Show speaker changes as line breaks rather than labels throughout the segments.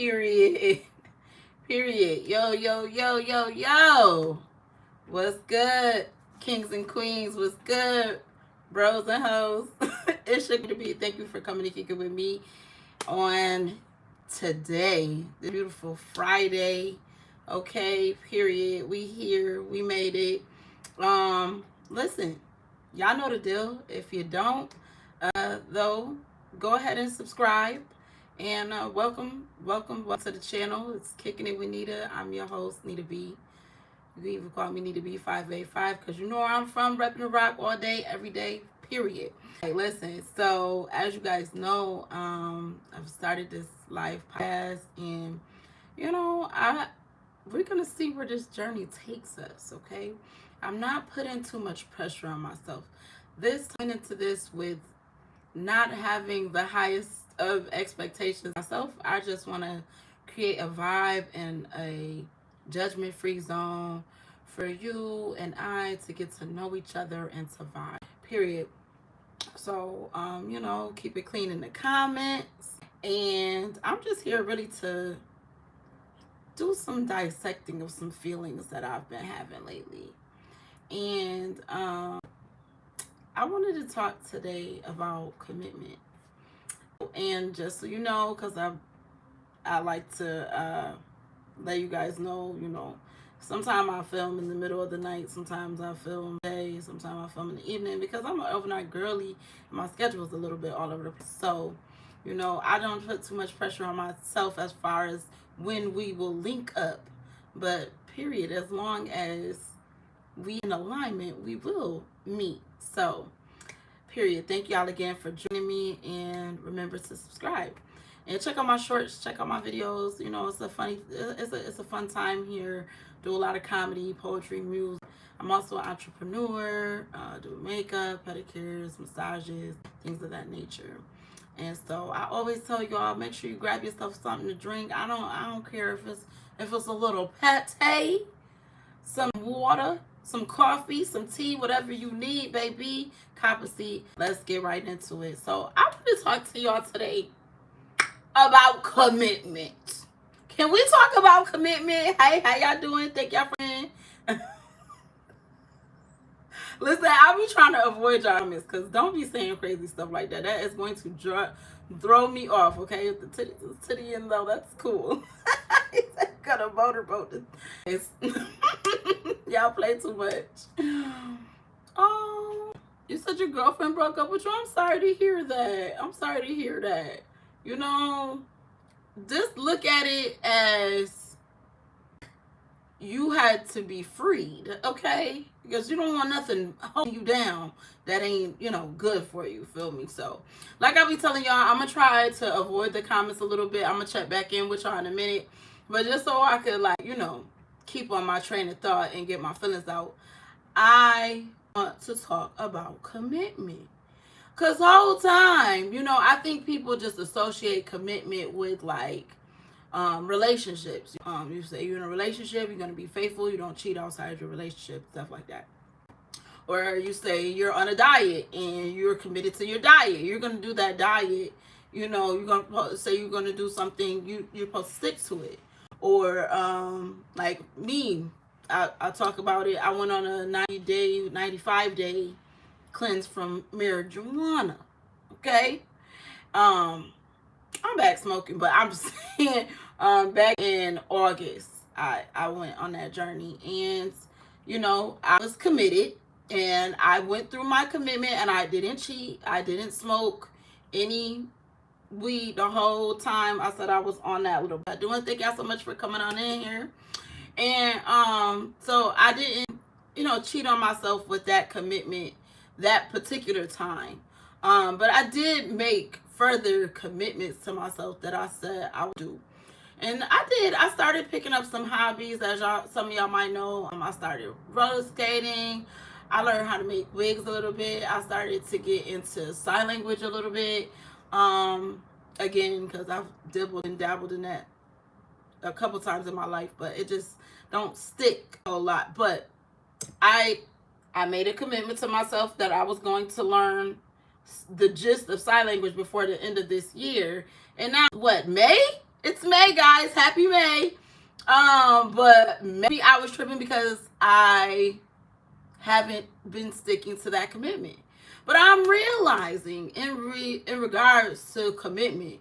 Period. Period. Yo, yo, yo, yo, yo. What's good? Kings and queens, what's good? Bros and hoes. It's your to be. Thank you for coming to kick it with me on today. The beautiful Friday. Okay, period. We here. We made it. Listen, y'all know the deal. If you don't, though, go ahead and subscribe. And welcome to the channel. It's Kicking It with Nita. I'm your host, Nita B. You can even call me Nita B585 because you know where I'm from, repping the rock all day, every day, period. Hey, listen, so as you guys know, I've started this live podcast, and we're gonna see where this journey takes us. Okay, I'm not putting too much pressure on myself. Went into this with not having the highest of expectations myself. I just want to create a vibe and a judgment-free zone for you and I to get to know each other and to vibe. Period. So, keep it clean in the comments. And I'm just here really to do some dissecting of some feelings that I've been having lately. And I wanted to talk today about commitment. And just so you know, because I like to let you guys know, sometimes I film in the middle of the night, sometimes I film day, sometimes I film in the evening, because I'm an overnight girly and my schedule is a little bit all over the place. So, I don't put too much pressure on myself as far as when we will link up. But period, as long as we in alignment, we will meet. So period. Thank y'all again for joining me, and remember to subscribe and check out my shorts, check out my videos. It's a fun time here. Do a lot of comedy, poetry, music. I'm also an entrepreneur. Do makeup, pedicures, massages, things of that nature. And so I always tell y'all, make sure you grab yourself something to drink. I don't care if it's a little pate, some water, some coffee, some tea, whatever you need, baby. Copper seed. Let's get right into it. So I want to talk to y'all today about commitment. Can we talk about commitment? Hey, how y'all doing? Thank y'all for Listen, I'll be trying to avoid y'all because don't be saying crazy stuff like that. That is going to throw me off, okay? If the titty in though, that's cool. Got a motorboat. Y'all play too much. Oh, you said your girlfriend broke up with you? I'm sorry to hear that. Just look at it as you had to be freed, okay? Because you don't want nothing holding you down that ain't, good for you, feel me? So, like I be telling y'all, I'm going to try to avoid the comments a little bit. I'm going to check back in with y'all in a minute. But just so I could, keep on my train of thought and get my feelings out, I want to talk about commitment. Because the whole time, I think people just associate commitment with, relationships. You say you're in a relationship, you're going to be faithful, you don't cheat outside your relationship, stuff like that. Or you say you're on a diet and you're committed to your diet. You're going to do that diet. You're going to say you're going to do something, you're supposed to stick to it. Or like me, I talk about it. I went on a 95-day cleanse from marijuana. Okay? I'm back smoking, but I'm just saying, back in August, I went on that journey, and I was committed, and I went through my commitment, and I didn't cheat, I didn't smoke any weed the whole time. I said I was on that little. I do want to thank y'all so much for coming on in here, and so I didn't cheat on myself with that commitment that particular time, but I did make further commitments to myself that I said I would do. And I started picking up some hobbies, as some of y'all might know. I started roller skating. I learned how to make wigs a little bit. I started to get into sign language a little bit. Again, because I've dabbled in that a couple times in my life, but it just don't stick a lot. But I made a commitment to myself that I was going to learn the gist of sign language before the end of this year. And now, what, May? It's May, guys. Happy May. But maybe I was tripping because I haven't been sticking to that commitment. But I'm realizing in regards to commitment,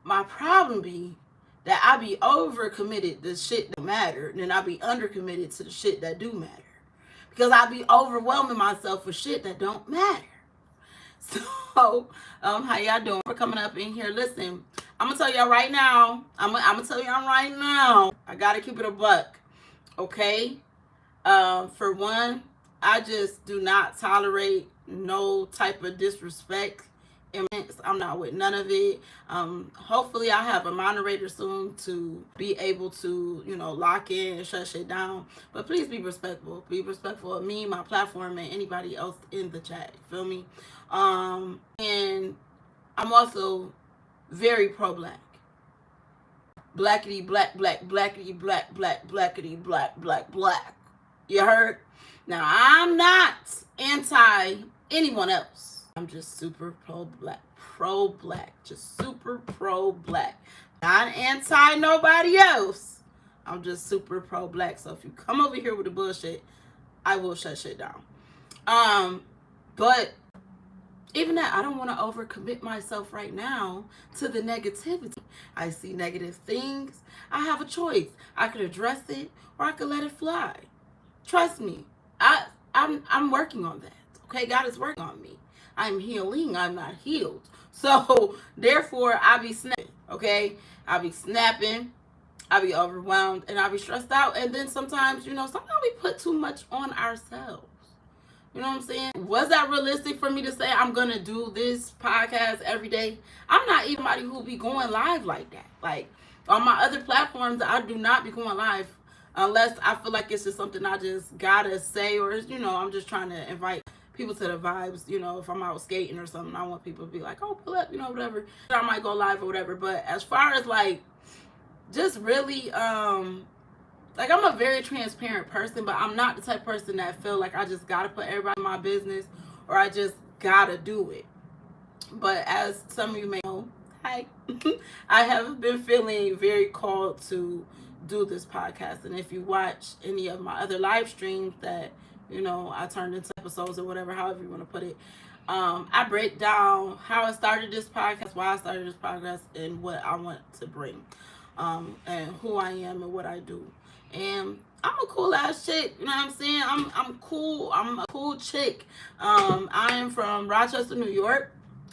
my problem be that I be over committed to shit that matter, and then I be under committed to the shit that do matter. Because I be overwhelming myself with shit that don't matter. So, how y'all doing? For coming up in here. Listen, I'm gonna tell y'all right now. I'm gonna tell y'all right now. I gotta keep it a buck, okay? For one, I just do not tolerate no type of disrespect. I'm not with none of it. Hopefully I have a moderator soon to be able to, lock in and shut shit down. But please be respectful. Be respectful of me, my platform, and anybody else in the chat. Feel me? And I'm also very pro-black. Blackity black black blackity black black blackity black black black. You heard? Now I'm not anti anyone else. I'm just super pro-black. Pro-black. Just super pro-black. Not anti nobody else. I'm just super pro-black. So if you come over here with the bullshit, I will shut shit down. But even that, I don't want to overcommit myself right now to the negativity. I see negative things. I have a choice. I could address it or I could let it fly. Trust me. I'm working on that. Okay, God is working on me. I'm healing. I'm not healed. So therefore, I be snapping. Okay, I be snapping. I be overwhelmed and I be stressed out. And then sometimes, sometimes we put too much on ourselves. You know what I'm saying? Was that realistic for me to say I'm going to do this podcast every day? I'm not even somebody who be going live like that. Like, on my other platforms, I do not be going live unless I feel like it's just something I just got to say, or, I'm just trying to invite people to the vibes. If I'm out skating or something, I want people to be like, oh, pull up, whatever. I might go live or whatever. But as far as, like, just really, like, I'm a very transparent person, but I'm not the type of person that feel like I just gotta put everybody in my business or I just gotta do it. But as some of you may know, hi, I have been feeling very called to do this podcast. And if you watch any of my other live streams that, I turned into episodes or whatever, however you want to put it, I break down how I started this podcast, why I started this podcast, and what I want to bring, and who I am and what I do. And I'm a cool ass chick, you know what I'm saying? I'm cool. I'm a cool chick. I am from Rochester, New York.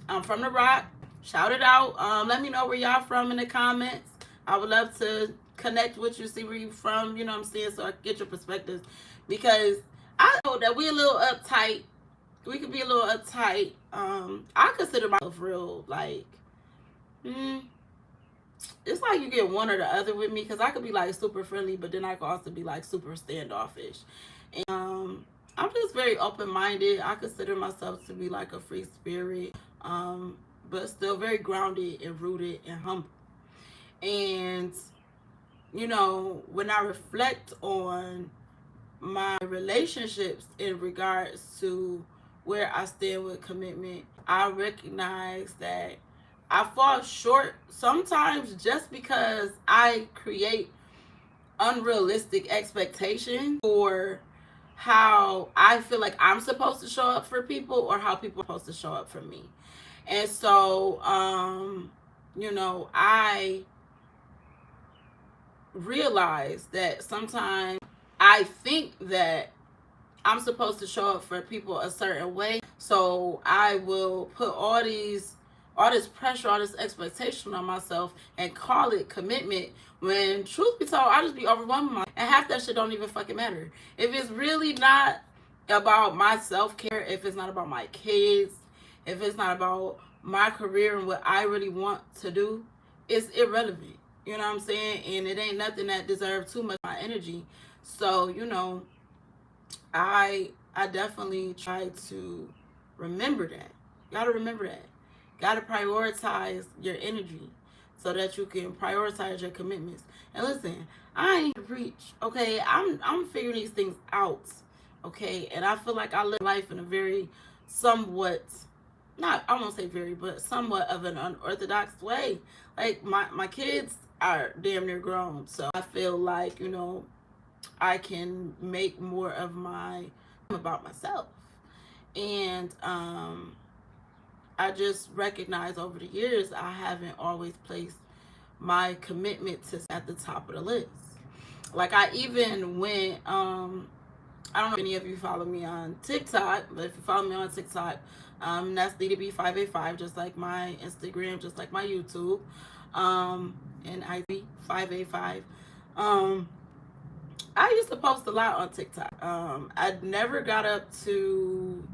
I'm from the Rock. Shout it out. Let me know where y'all from in the comments. I would love to connect with you, see where you from, you know what I'm saying, so I can get your perspectives. Because I know that we a little uptight. We could be a little uptight. I consider myself real, like, it's like you get one or the other with me, because I could be like super friendly, but then I could also be like super standoffish. And I'm just very open-minded. I consider myself to be like a free spirit, but still very grounded and rooted and humble. And when I reflect on my relationships in regards to where I stand with commitment, I recognize that I fall short sometimes just because I create unrealistic expectations for how I feel like I'm supposed to show up for people or how people are supposed to show up for me. And so, I realize that sometimes I think that I'm supposed to show up for people a certain way. So I will put all this pressure, all this expectation on myself and call it commitment, when truth be told, I just be overwhelmed. And half that shit don't even fucking matter. If it's really not about my self-care, if it's not about my kids, if it's not about my career and what I really want to do, it's irrelevant. You know what I'm saying? And it ain't nothing that deserves too much of my energy. So, I definitely try to remember that. You gotta remember that. Gotta prioritize your energy so that you can prioritize your commitments. And listen, I ain't preach, okay? I'm figuring these things out, okay? And I feel like I live life in a very somewhat not, I won't say very, but somewhat of an unorthodox way. Like my kids are damn near grown, so I feel like, you know, I can make more of my about myself. And I just recognize over the years I haven't always placed my commitment to at the top of the list. Like I even went I don't know if any of you follow me on TikTok, but if you follow me on TikTok, that's Nita B585, just like my Instagram, just like my YouTube, and IV 585. Um, I used to post a lot on TikTok. I never got up to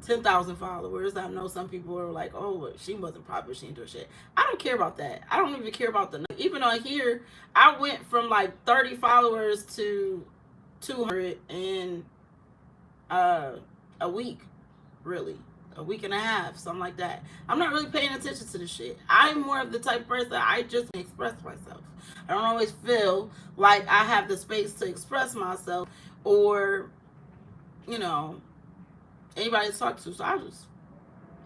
10,000 followers. I know some people are like, oh, she wasn't popular, she didn't do shit. I don't care about that. I don't even care about the, even on here, I went from like 30 followers to 200 in a week, really. A week and a half, something like that. I'm not really paying attention to this shit. I'm more of the type of person I just express myself. I don't always feel like I have the space to express myself or, you know, anybody to talk to. So I just,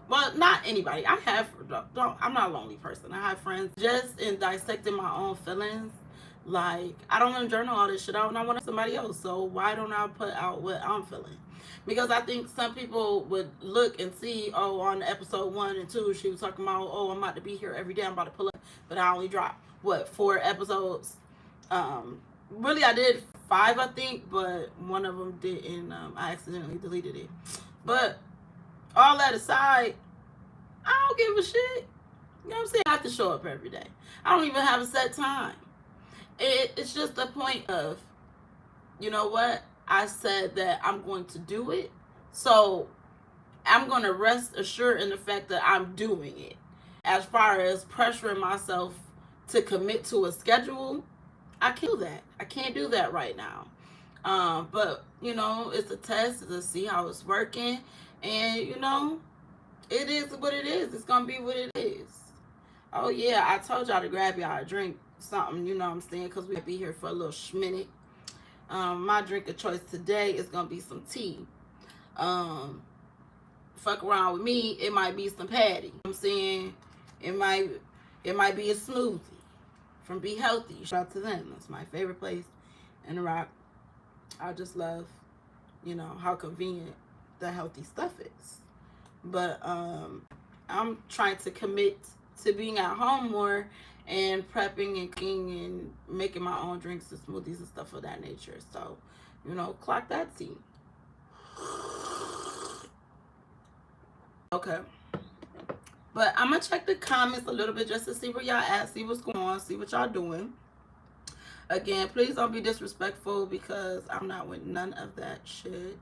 well, not anybody. I have, I'm not a lonely person. I have friends. Just in dissecting my own feelings, like, I don't want to journal all this shit out and I want somebody else. So why don't I put out what I'm feeling? Because I think some people would look and see, oh, on episode 1 and 2, she was talking about, oh, I'm about to be here every day. I'm about to pull up. But I only dropped, what, 4 episodes? Really, I did 5, I think, but one of them didn't. I accidentally deleted it. But all that aside, I don't give a shit. You know what I'm saying? I have to show up every day. I don't even have a set time. It's just the point of, you know what? I said that I'm going to do it. So I'm going to rest assured in the fact that I'm doing it. As far as pressuring myself to commit to a schedule, I can't do that. I can't do that right now. But, you know, it's a test to see how it's working. And, you know, it is what it is. It's going to be what it is. Oh, yeah, I told y'all to grab y'all a drink, something, you know what I'm saying, because we'll be here for a little schminute. My drink of choice today is going to be some tea. Fuck around with me, it might be some patty. You know what I'm saying? It might be a smoothie from Be Healthy. Shout out to them. That's my favorite place in Iraq. I just love, you know, how convenient the healthy stuff is. But I'm trying to commit to being at home more and prepping and cooking and making my own drinks and smoothies and stuff of that nature. So, you know, clock that tea. Okay. But I'm going to check the comments a little bit just to see where y'all at, see what's going on, see what y'all doing. Again, please don't be disrespectful because I'm not with none of that shit.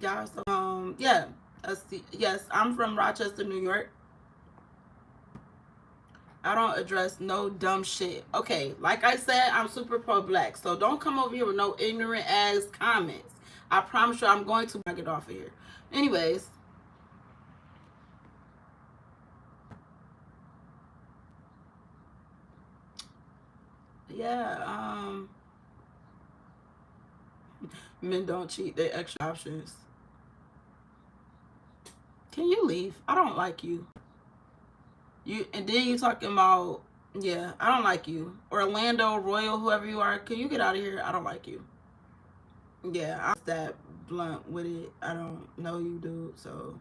Y'all, so, yeah. Yes, I'm from Rochester, New York. I don't address no dumb shit. Okay, like I said, I'm super pro-black. So don't come over here with no ignorant ass comments. I promise you I'm going to get off of here. Anyways. Yeah, men don't cheat, they extra options. Can you leave? I don't like you. And then you talking about, yeah, I don't like you. Orlando, Royal, whoever you are, can you get out of here? I don't like you. Yeah, I'm that blunt with it. I don't know you, dude. So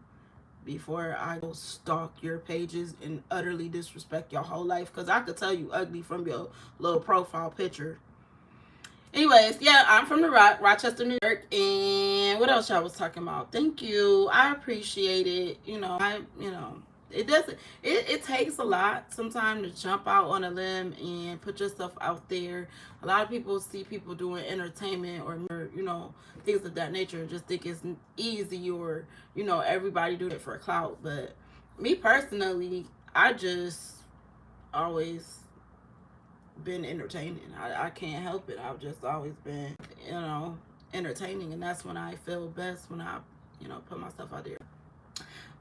before I go stalk your pages and utterly disrespect your whole life, because I could tell you ugly from your little profile picture. Anyways, yeah, I'm from the Rochester, New York, and what else y'all was talking about? Thank you. I appreciate it. You know, it doesn't, it takes a lot sometimes to jump out on a limb and put yourself out there. A lot of people see people doing entertainment or, you know, things of that nature and just think it's easy or, you know, everybody do it for clout. But me personally, I just always been entertaining. I can't help it. I've just always been, you know, entertaining, and that's when I feel best, when I, you know, put myself out there.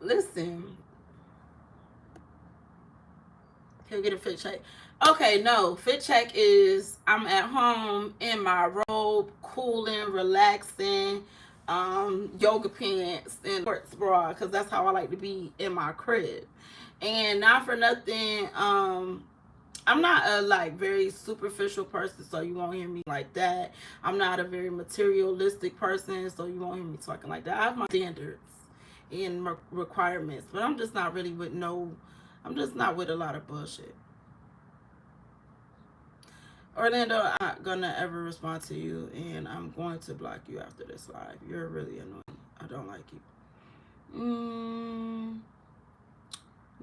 Listen, he'll get a fit check. Okay, no, fit check is I'm at home in my robe, cooling, relaxing, yoga pants and sports bra, because that's how I like to be in my crib. And not for nothing, I'm not a like very superficial person, so you won't hear me like that. I'm not a very materialistic person, so you won't hear me talking like that. I have my standards and requirements, but I'm just not really with no. I'm just not with a lot of bullshit. Orlando, I'm not gonna ever respond to you, and I'm going to block you after this live. You're really annoying. I don't like you.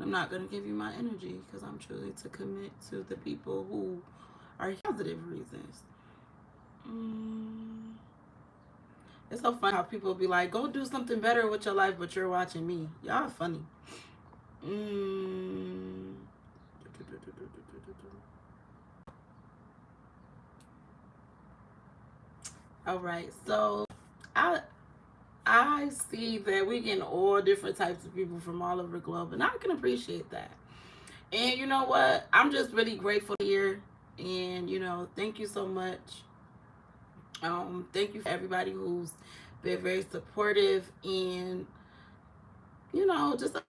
I'm not gonna give you my energy because I'm choosing to commit to the people who are positive reasons. Mm, it's so funny how people be like, "Go do something better with your life," but you're watching me. Y'all funny. Mm. All right, so I I see that we getting all different types of people from all over the globe, and I can appreciate that. And you know what? I'm just really grateful here, and thank you so much. Thank you for everybody who's been very supportive and just